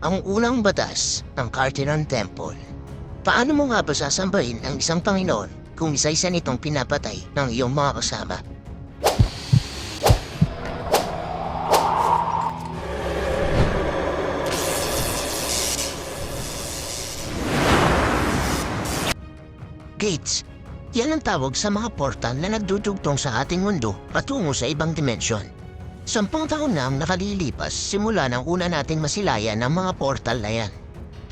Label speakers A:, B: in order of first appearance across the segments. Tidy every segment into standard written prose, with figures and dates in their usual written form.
A: ang unang batas ng Carteran Temple. Paano mo nga ba sasambahin ang isang Panginoon kung isa-isa nitong pinapatay ng iyong mga kasama? Gates. Yan ang tawag sa mga portal na nagdudugtong sa ating mundo patungo sa ibang dimensyon. 10 taon na ang nakalilipas simula ng una nating masilayan ng mga portal na yan.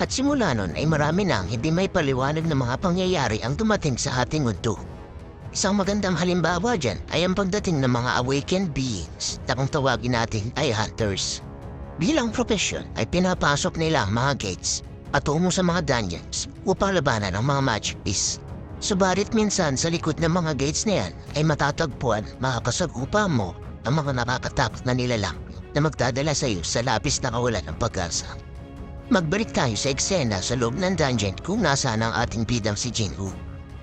A: At simula nun ay marami nang hindi may paliwanag na mga pangyayari ang dumating sa ating mundo. Isang magandang halimbawa dyan ay ang pagdating ng mga awakened beings na kung tawagin natin ay hunters. Bilang profesyon ay pinapasok nila ang mga gates patungo sa mga dungeons upang labanan ang mga magic beasts. Subalit minsan sa likod ng mga gates na yan ay matatagpuan makakasagupa mo ang mga nakakatakot na nilalang na magdadala sa iyo sa labis na kawalan ng pag-asa. Magbalik tayo sa eksena sa loob ng dungeon kung nasaan ang ating bidang si Jinwoo.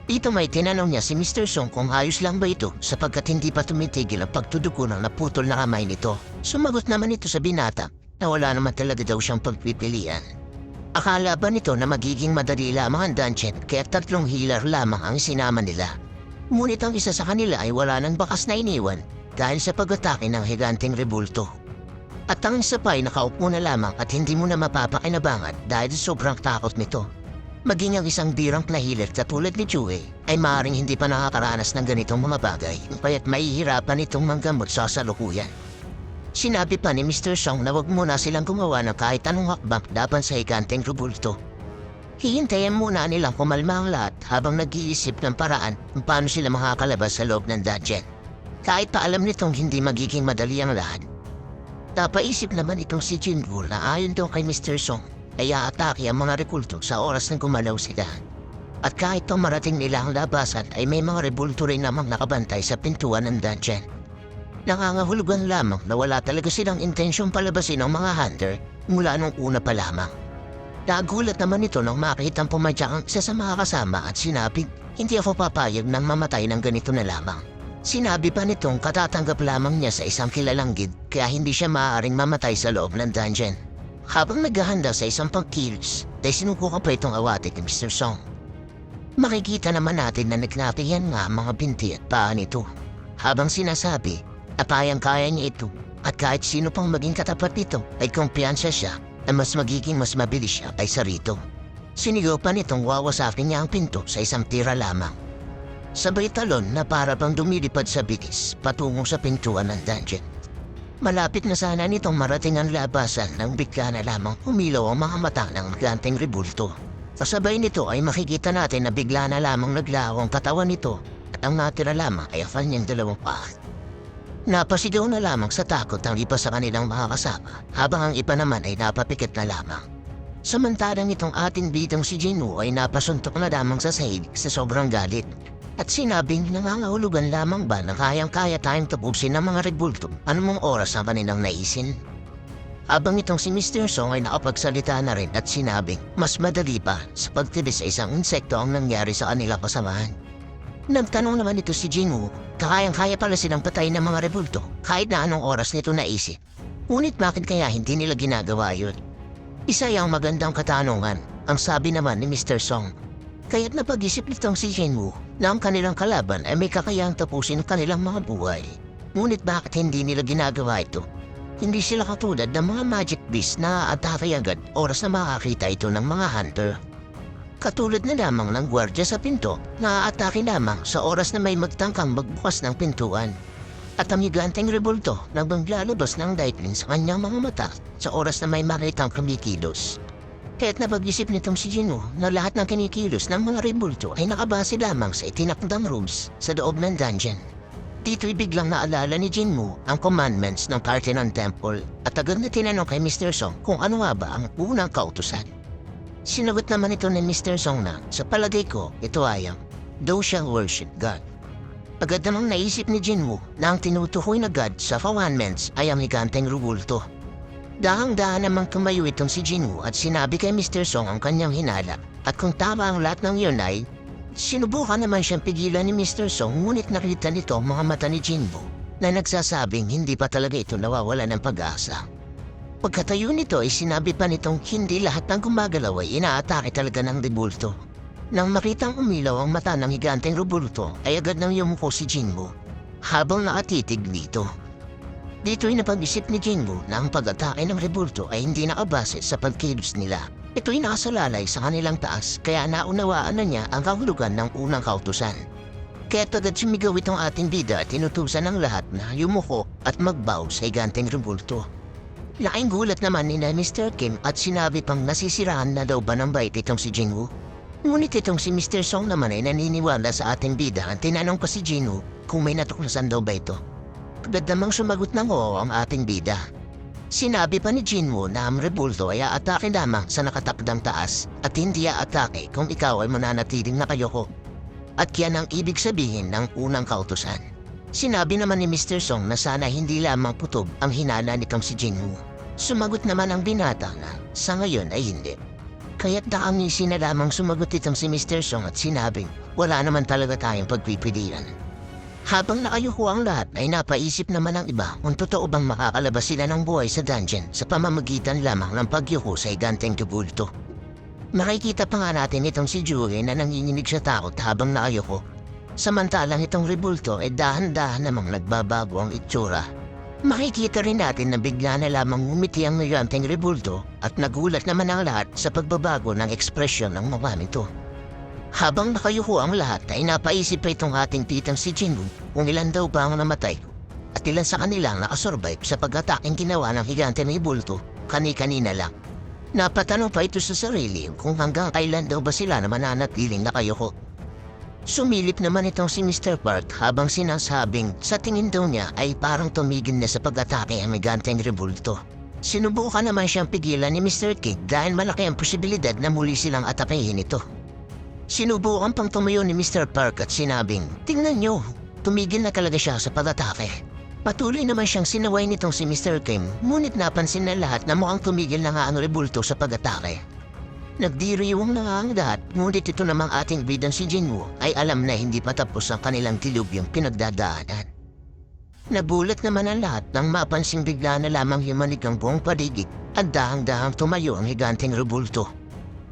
A: Dito may tinanong niya si Mr. Song kung ayos lang ba ito sapagkat hindi pa tumitigil ang pagtudugo ng naputol na kamay nito. Sumagot naman ito sa binata na wala naman talaga daw siyang pagpipilian. Akala ba nito na magiging madali lamang ang dungeon kaya 3 healer lamang ang sinama nila. Ngunit ang isa sa kanila ay wala nang bakas na iniwan dahil sa pag-atake ng higanteng rebulto. At ang isa pa ay nakaupo na lamang at hindi mo na mapapakinabangan dahil sobrang takot nito. Maging ang isang birang na healer katulad ni Chue ay maaaring hindi pa nakakaranas ng ganitong mga bagay kaya't mahihirapan itong manggamot sa kasalukuyan. Sinabi pa ni Mr. Song na wag muna silang gumawa ng kahit anong hakbang laban sa higanteng rebulto. Hihintayin muna nilang kumalma ang lahat habang nag-iisip ng paraan kung paano sila makakalabas sa loob ng dungeon. Kahit pa alam nitong hindi magiging madali ang lahat. Napaisip naman itong si Jinwoo na ayon daw kay Mr. Song ay aatake ang mga rebulto sa oras ng gumalaw sila. At kahit pa marating nila ang labasan ay may mga rebulto rin namang nakabantay sa pintuan ng dungeon. Nangangahulugan lamang na wala talaga silang intensyong palabasin ang mga hunter mula nung una pa lamang. Nagulat naman ito nang makitang pumadyak ang isa sa mga kasama at sinabing hindi ako papayag nang mamatay ng ganito na lamang. Sinabi pa nitong katatanggap lamang niya sa isang kilalang gid kaya hindi siya maaaring mamatay sa loob ng dungeon. Habang naghahanda sa isang pangkilos, ay sinuko ka pa itong awatin ni Mr. Song. Makikita naman natin na nagnapihan nga ang mga binti at paa nito. Habang sinasabi, kayang-kaya niya ito at kahit sino pang maging katapat nito ay kumpiyansa siya na mas magiging mas mabilis siya kaysa rito. Sinigaw pa nitong wawasakin niya ang pinto sa isang tira lamang. Sabay talon na para bang dumilipad sa bilis patungo sa pintuan ng dungeon. Malapit na sana nitong marating ang labasan nang bigla na lamang umilaw ang mga mata ng ganteng rebulto. Kasabay nito ay makikita natin na bigla na lamang naglaho ang katawan nito at ang natira lamang ay ang kanyang 2 paa. Napasigaw na lamang sa takot ang iba sa kanilang mga kasama habang ang iba naman ay napapikit na lamang. Samantalang itong ating bidang si Jinwoo ay napasuntok na lamang sa sahig sa sobrang galit. At sinabing nangangahulugan lamang ba na kayang-kaya tayong tapusin ng mga rebulto anumang oras ang kanilang naisin? Habang itong si Mr. Song ay nakapagsalita na rin at sinabing mas madali pa sa pagtibis sa isang insekto ang nangyari sa kanilang kasamahan. Nagtanong naman ito si Jinwoo, kayang-kaya pala silang patayin ng mga rebulto kahit na anong oras nito naisip. Ngunit bakit kaya hindi nila ginagawa yun? Isa yung magandang katanungan, ang sabi naman ni Mr. Song. Kaya't napag-isip nitong si Jinwoo na ang kanilang kalaban ay may kakayahang tapusin ang kanilang mga buhay. Ngunit bakit hindi nila ginagawa ito? Hindi sila katulad ng mga magic beast na aatake agad oras na makakita ito ng mga hunter. Katulad na lamang ng gwardya sa pinto na aatake lamang sa oras na may magtangkang magbukas ng pintuan. At ang higanteng rebulto nang maglalabas ng lightning sa kanyang mga mata sa oras na may makitang kumikilos. Kaya't napag-isip nitong si Jinwoo na lahat ng kinikilos ng mga rebulto ay nakabase lamang sa itinakdang rules sa loob ng dungeon. Dito'y biglang naalala ni Jinwoo ang commandments ng Carteran Temple at agad na tinanong kay Mr. Song kung ano nga ba ang unang kautusan. Sinagot naman ito ni Mr. Song na sa palagay ko ito ay ang "Thou shall worship God." Agad namang naisip ni Jinwoo na ang tinutukoy na God sa commandments ay ang higanteng rebulto. Dahang-dahan namang tumayo itong si Jinwoo at sinabi kay Mr. Song ang kanyang hinala at kung tama ang lahat ng yun ay sinubukan naman siyang pigilan ni Mr. Song ngunit nakita nito ang mga mata ni Jinwoo na nagsasabing hindi pa talaga ito nawawala ng pag-asa. Pagkatayo nito ay sinabi pa nitong hindi lahat ng gumagalaw ay inaatake talaga ng rebulto. Nang makitang umilaw ang mata ng higanteng rebulto ay agad nang yumuko si Jinwoo habang nakatitig dito. Dito'y napag-isip ni Jinwoo na ang pag-atake ng rebulto ay hindi nakabase sa pagkilos nila. Ito'y nakasalalay sa kanilang taas kaya naunawaan na niya ang kahulugan ng unang kautusan. Kaya't agad sumigaw itong ating bida at tinutusan ng lahat na yumuko at magbow sa higanteng rebulto. Laking gulat naman ni Mr. Kim at sinabi pang nasisiraan na daw ba ng bait itong si Jinwoo. Ngunit itong si Mr. Song naman ay naniniwala sa ating bida at tinanong pa si Jinwoo kung may natuklasan daw ba ito. Agad namang sumagot ng oo ang ating bida. Sinabi pa ni Jinwoo na ang rebulto ay aatake lamang sa nakatakdang taas at hindi aatake kung ikaw ay mananatiling nakayoko. At yan ang ibig sabihin ng unang kautusan. Sinabi naman ni Mr. Song na sana hindi lamang putob ang hinala nitong si Jinwoo. Sumagot naman ang binata na sa ngayon ay hindi. Kaya't nakangisi na lamang sumagot itong si Mr. Song at sinabing wala naman talaga tayong pagpipilian. Habang nakayuko ang lahat ay napaisip naman ang iba kung totoo bang makakalabas sila ng buhay sa dungeon sa pamamagitan lamang ng pagyuko sa higanteng rebulto. Makikita pa nga natin itong si Juri na nanginginig sa takot habang nakayuko. Samantalang itong rebulto ay dahan-dahan namang nagbabago ang itsura. Makikita rin natin na bigla na lamang umiti ang higanteng rebulto at nagulat naman ang lahat sa pagbabago ng ekspresyon ng mukha nito. Habang nakayuko ang lahat ay napaisip pa itong ating titang si Jinwoo kung ilan daw ba ang namatay at ilan sa kanilang nakasurvive sa pag-ataking ginawa ng higanteng rebulto kani-kanina lang. Napatanong pa ito sa sarili kung hanggang kailan daw ba sila na mananatiling nakayuko. Sumilip naman itong si Mr. Park habang sinasabing sa tingin daw niya ay parang tumigil na sa pag-atake ang higanteng rebulto. Sinubukan naman siyang pigilan ni Mr. King dahil malaki ang posibilidad na muli silang atakehin ito. Sinubukan pang tumayo ni Mr. Park at sinabing, tingnan nyo, tumigil na talaga siya sa pag-atake. Patuloy naman siyang sinaway nitong si Mr. Kim, ngunit napansin na lahat na mukhang tumigil na nga ang rebulto sa pag-atake. Nagdiriwang na nga ang lahat, ngunit ito namang ating bidang si Jinwoo ay alam na hindi pa tapos ang kanilang dilubyong pinagdadaanan. Nagulat naman ang lahat nang mapansing bigla na lamang himanig ang buong paligid at dahang-dahang tumayo ang higanteng rebulto.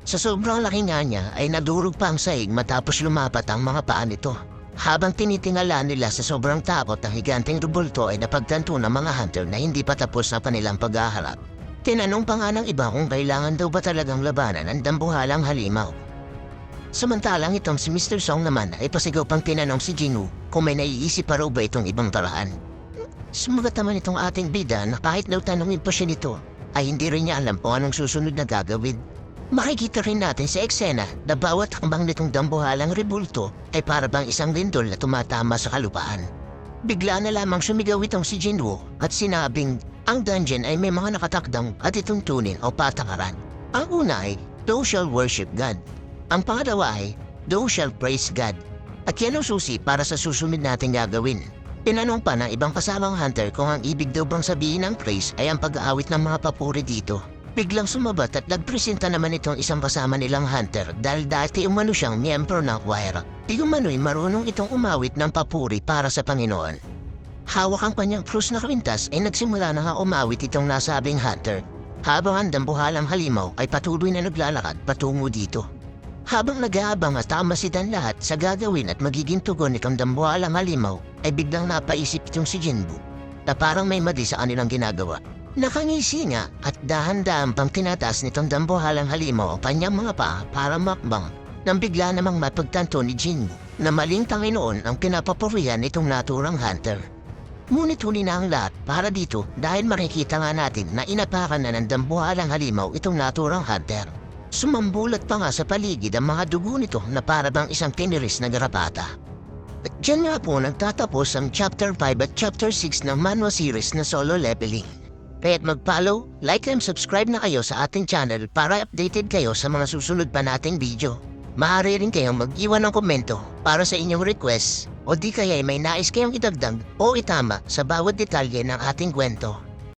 A: Sa sobrang laki nga niya ay nadurog pa ang sahig matapos lumapat ang mga paa nito. Habang tinitingala nila sa sobrang takot ang higanteng rebulto ay napagtanto ng mga hunter na hindi pa tapos ang kanilang paghaharap. Tinanong pa nga ng iba kung kailangan daw ba talagang labanan ang dambuhalang halimaw. Samantalang itong si Mr. Song naman ay pasigaw pang tinanong si Jinwoo kung may naiisip pa raw ba itong ibang paraan. Sumagot naman itong ating bida na kahit daw tanongin pa siya nito ay hindi rin niya alam kung anong susunod na gagawin. Makikita rin natin sa eksena na bawat hakbang nitong dambuhalang rebulto ay para bang isang lindol na tumatama sa kalupaan. Bigla na lamang sumigaw itong si Jinwoo at sinabing ang dungeon ay may mga nakatakdang at ituntunin o patakaran. Ang una ay, thou shall worship God. Ang pangalawa ay, thou shall praise God. At yan ang susi para sa susunod nating gagawin. Tinanong pa ng ibang kasamang hunter kung ang ibig daw bang sabihin ng praise ay ang pag-aawit ng mga papuri dito. Biglang sumabat at nagpresenta naman itong isang kasama nilang hunter dahil dati umano siyang miyembro ng choir. Di umano'y marunong itong umawit ng papuri para sa Panginoon. Hawak ang kanyang krus na kwintas ay nagsimula na nga umawit itong nasabing hunter. Habang ang dambuhalang halimaw ay patuloy na naglalakad patungo dito. Habang nag-aabang at tamasitan lahat sa gagawin at magiging tugon itong dambuhalang halimaw ay biglang napaisip itong si Jinwoo na parang may mali sa kanilang ginagawa. Nakangisi nga at dahan-dahan pang tinataas nitong dambuhalang halimaw ang kanyang mga paa para makbang nang bigla namang mapagtanto ni Jinwoo na maling Panginoon ang pinapapurihan nitong naturang hunter. Ngunit huli na ang lahat para dito dahil makikita nga natin na inapakan na ng dambuhalang halimaw itong naturang hunter. Sumambulat pa nga sa paligid ang mga dugo nito na para bang isang tiniris na garapata. At dyan nga po nagtatapos ang Chapter 5 at Chapter 6 ng Manhwa series na Solo Leveling. Kaya't mag-follow, like and subscribe na kayo sa ating channel para updated kayo sa mga susunod pa nating video. Maaari rin kayong mag-iwan ng komento para sa inyong request o di kaya may nais kayong idagdag o itama sa bawat detalye ng ating kwento.